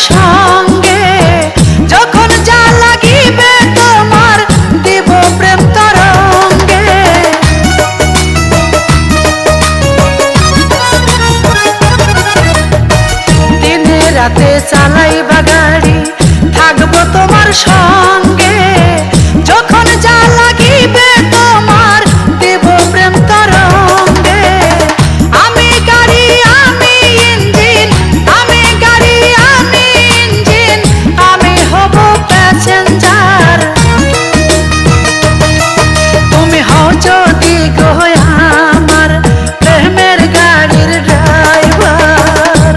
সঙ্গে, যখন যা লাগিবে তোমার দেব প্রেম তরঙ্গে। দিনে রাতে চালাইবা গাড়ি, থাকবো তোমার সঙ্গে, যখন যা লাগিবে তোমার দেব প্রেম তরঙ্গে। আমি গাড়ি আমি ইঞ্জিন, আমি গাড়ি আমি ইঞ্জিন, আমি হব প্যাসেঞ্জার। তুমি হও যদি গো আমার প্রেমের গাড়ির ড্রাইভার।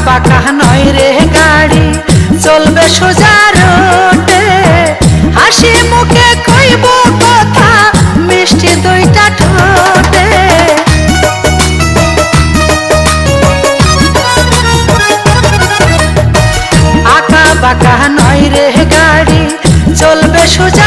বাঁকা নয় রে গাড়ি, চলবে সোজা রোডে, হাসি মুখে কইব কথা মিষ্টি দুইটা ঠোঁটে। আঁকা বাঁকা নয় রে গাড়ি, চলবে সোজা